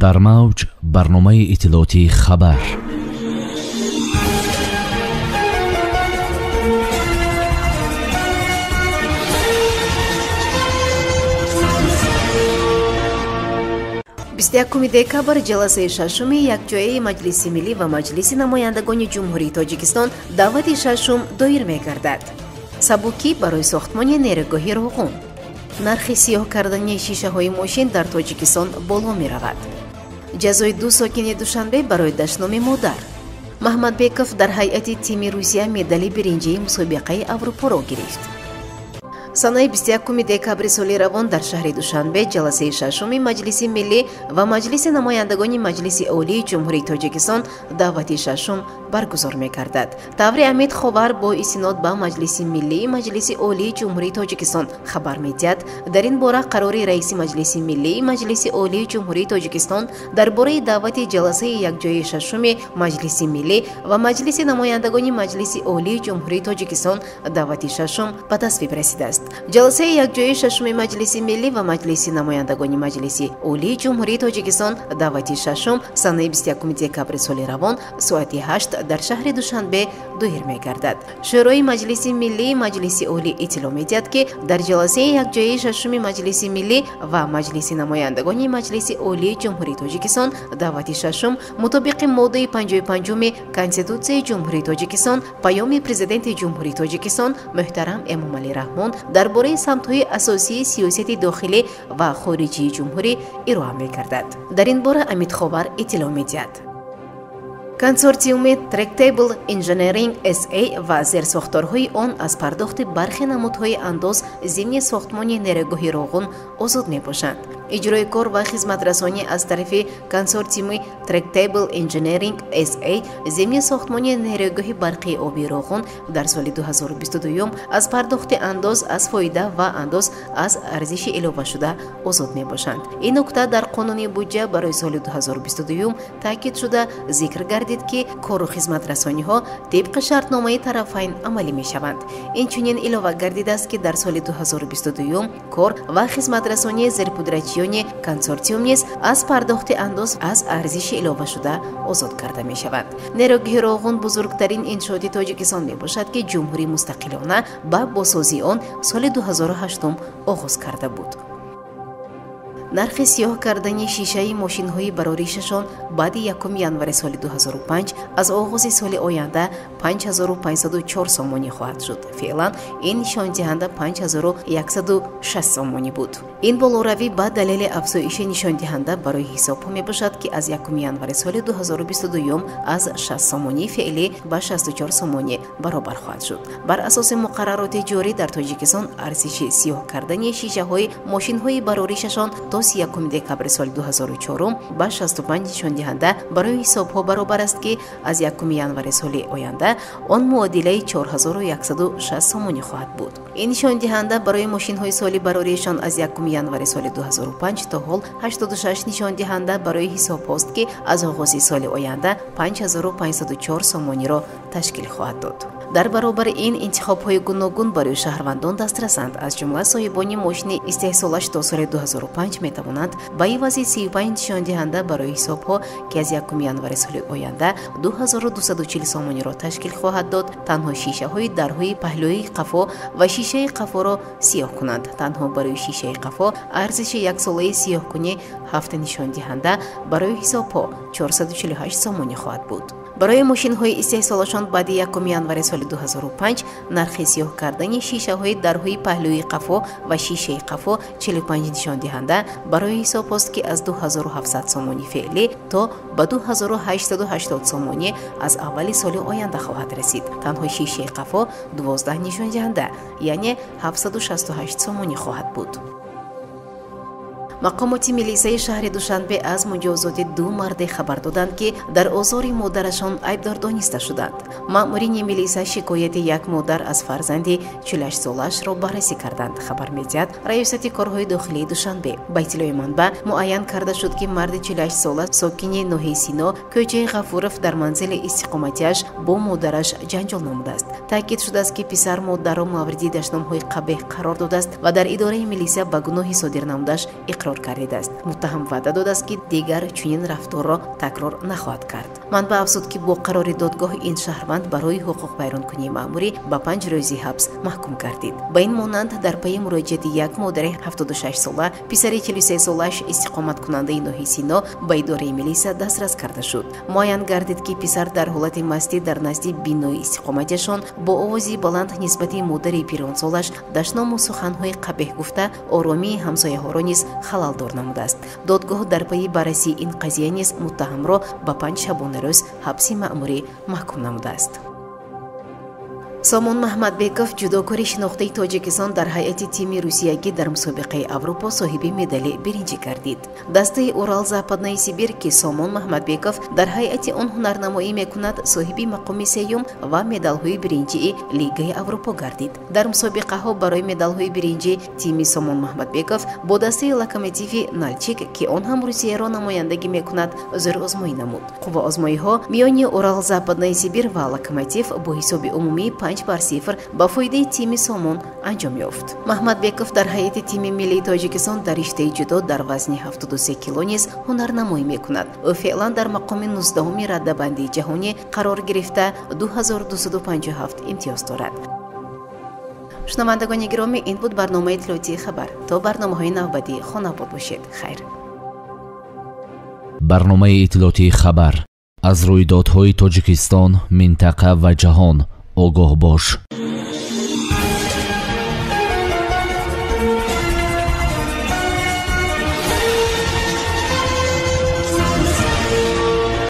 در موج برنامه اطلاعاتی خبر. دکابر جلسه ششم یکجایی مجلس ملی و مجلس نمایندگان جمهوری تاجیکستان دعوت ششم دایر می‌گردد. سبوکی برای ساختمان نیروگاهی روغن. نرخ سیاه کردن شیشه های ماشین در تاجیکستان بالا می رود. جزای 2 ساکن دوشنبه برای دشنام مادر. محمد بیکوف در هیئت تیم روسیه مدال برنجی مسابقه اروپا را گرفت. санаи 21 декабри соли равон дар шаҳри душанбе ҷаласаи шашуми маҷлиси миллӣ ва маҷлиси намояндагони маҷлиси олии ҷумҳурии тоҷикистон даъвати шашум баргузор мекардад. таври амид ховар бо истинод ба маҷлиси миллии маҷлиси олии ҷумҳурии тоҷикистон хабар медиҳад. дар ин бора қарори раиси маҷлиси миллии маҷлиси олии ҷумҳурии тоҷикистон дар бораи даъвати ҷаласаи якҷоии шашуми маҷлиси миллӣ ва маҷлиси намояндагони маҷлиси олии ҷумҳурии тоҷикистон даъвати шашум ба тасвиб расидааст. ҷаласаи якҷоии шашуми маҷлиси миллӣ ва маҷлиси намояндагони маҷлиси олии ҷумҳурии тоҷикистон даъвати шашум санаи 21 декабри соли равон соати 8 дар шаҳри душанбе доир мегардад. шӯрои маҷлиси миллии маҷлиси олӣ иттилоъ медиҳад ки дар ҷаласаи якҷоии шашуми маҷлиси миллӣ ва маҷлиси намояндагони маҷлиси олии ҷумҳурии тоҷикистон даъвати шашум мутобиқи моддаи 55 конститутсияи ҷумҳурии тоҷикистон паёми президенти ҷумҳурии тоҷикистон муҳтарам эмомалӣ раҳмон дар бораи самтҳои асосии сиёсати дохилӣ ва хориҷии ҷумҳурӣ ироа мекардад. дар ин бора амид ховар иттилоъ медиҳад. консортиуми Tractable Engineering SA ва зерсохторҳои он аз пардохти бархи намудҳои андоз зимни сохтмони нерӯгоҳи роғун озод мебошанд. иҷрои кор ва хизматрасонӣ аз тарафи консортиуми Tractable Engineering SA зимни сохтмони нерӯгоҳи барқии оби роғун дар соли 2022 аз пардохти андоз аз фоида ва андоз аз арзиши иловашуда озод мебошанд. ин нукта дар қонуни буҷа барои соли 2022 таъкид шуда зикр гардид ки кору хизматрасониҳо тибқи шартномаи тарафайн амалӣ мешаванд. инчунин илова гардидааст ки дар соли 2022 кор ва хизматрасонии зерпудрачиёни консортиум низ аз пардохти андоз аз арзиши иловашуда озод карда мешаванд. нерӯгоҳи роғун бузургтарин иншооти тоҷикистон мебошад ки ҷумҳурӣ мустақилона ба босозии он соли 2008 оғоз карда буд. нархи сиёҳ кардани шишаи мошинҳои бароришашон баъди 1 январи соли 2005 аз оғози соли оянда 5504 сомонӣ хоҳад шуд. феълан ин нишондиҳанда 5106 сомонӣ буд. ин болоравӣ ба далели афзоиши нишондиҳанда барои ҳисобҳо мебошад ки аз 1 январи соли 2022 аз 60 сомонӣ феълӣ ба 64 сомонӣ баробар хоҳад шуд. бар асоси муқаррароти ҷорӣ дар тоҷикистон арзиши сиёҳ кардани шишаҳои мошинҳои бароришашон то 1 декабри соли 2004 ба 65 нишондиҳанда барои ҳисобҳо баробар аст ки аз 1 январи соли оянда он муодилаи 4160 сомонӣ хоҳад буд. ин нишондиҳанда барои мошинҳои соли бароришон аз 1 январи соли 2005 то ҳол 86 нишондиҳанда барои ҳисобҳост ки аз оғози соли оянда 5504 сомониро ташкил хоҳад дод. дар баробари ин интихобҳои гуногун барои шаҳрвандон дастрасанд. аз ҷумла соҳибони мошини истеҳсолаш то соли 2005 метавонанд ба ивази 35 нишондиҳанда барои ҳисобҳо ки аз 1 январи соли оянда 2240 сомониро ташкил хоҳад дод танҳо шишаҳои дарҳои паҳлӯи қафо ва шишаи қафоро сиёҳ кунанд. танҳо барои шишаи қафо арзиши яксолаи сиёҳкунӣ 7 нишондиҳанда барои ҳисобҳо 448 сомонӣ хоҳад буд. барои мошинҳои истеҳсолашон баъди 1 январи соли 2005 нархи сиёҳ кардани шишаҳои дарҳои паҳлӯи қафо ва шишаи қафо 45 нишондиҳанда барои ҳисобҳост ки аз 2700 сомонӣ феълӣ то ба 2880 сомонӣ аз аввали соли оянда хоҳад расид. танҳо шишаи қафо 12 нишондиҳанда яъне 768 сомонӣ хоҳад буд. мақомоти милисияи шаҳри душанбе аз муҷозоти 2 марде хабар доданд ки дар озори модарашон айбдор дониста шуданд. маъмурини милисия шикояти як модар аз фарзанди 48-солаашро баррасӣ карданд. хабар медиҳад раёсати корҳои дохилии душанбе. ба иттилои манбаъ муайян карда шуд ки марди 48-сола сокини ноҳияи Симо кӯчаи ғафуров дар манзили истиқоматиаш бо модараш ҷанҷол намудааст. таъкид шудааст ки писар модарро мавриди дашномҳои қабеҳ қарор додааст ва дар идораи милисия ба гуноҳи содир намудаш иқрор такрор гардидааст. муттаҳам ваъда додааст ки дигар чунин рафторро такрор нахоҳад кард. манбаъ афзуд ки бо қарори додгоҳ ин шаҳрванд барои ҳуқуқбайронкунии маъмурӣ ба 5 рӯзи ҳабс маҳкум гардид. ба ин монанд дар пайи муроҷиати як модари 76 сола писари 43 солааш истиқоматкунандаи ноҳияи Симо ба идораи милисия дастрас карда шуд. муайян гардид ки писар дар ҳолати мастӣ дар назди бинои истиқоматиашон бо овози баланд нисбати модари пирёнсолаш дашному суханҳои қабеҳ гуфта оромии ҳамсояҳоро низ халалдор намудааст. додгоҳ дар пайи баррасии ин қазия низ муттаҳамро ба 5 шабонарӯз ҳабси маъмурӣ маҳкум намудааст. сомон маҳмадбеков ҷудокори шинохтаи тоҷикистон дар ҳайати тими русиягӣ дар мусобиқаи аврупо соҳиби медали биринҷӣ гардид. дастаи урал западнаи сибир ки сомон маҳмадбеков дар ҳайати он ҳунарнамоӣ мекунад соҳиби мақоми сеюм ва медалҳои биринҷии лигаи аврупо гардид. дар мусобиқаҳо барои медалҳои биринҷӣ тими сомон маҳмадбеков бо дастаи локомотиви налчик ки он ҳам русияро намояндагӣ мекунад зӯрозмоӣ намуд. қувваозмоиҳо миёни урал западнаи сибир ва локомотив бо ҳисоби умумӣ 5-0 ба фоидаи тими сомон анҷом ёфт. маҳмадбеков дар ҳайати тими миллии тоҷикистон дар риштаи ҷудо дар вазни 73 кило низ ҳунарнамоӣ мекунад. ӯ феълан дар мақоми 19-уми раддабандии ҷаҳонӣ қарор гирифта 2257 имтиёз дорад. шунавандагони гиромӣ, ин буд барномаи иттилоотии хабар. то барномаҳои навбадӣ хонабод бошед. хайр. барномаи иттилоотии хабар аз рӯйдодҳои тоҷикистон, минтақа ва ҷаҳон огоҳ бош.